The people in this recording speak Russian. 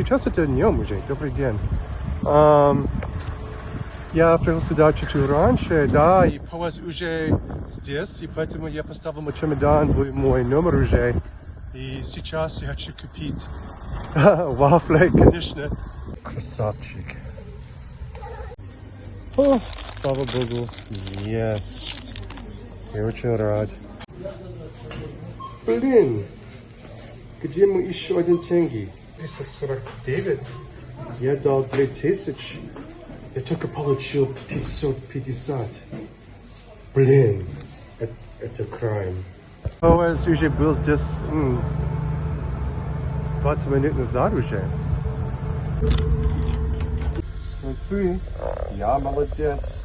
сейчас это днем уже. Добрый день. Я приехал сюда чуть-чуть раньше, да, и поезд уже здесь, и поэтому я поставил мой чемодан в мой номер уже. И сейчас я хочу купить вафли, конечно. Красавчик. О, слава богу, есть. Я очень рад. Блин, где мы еще один тенге? 349. Я дал 3000. Я только получил 550. Блин, это крайм. Поезд уже был здесь 20 минут назад уже. Смотри, я молодец.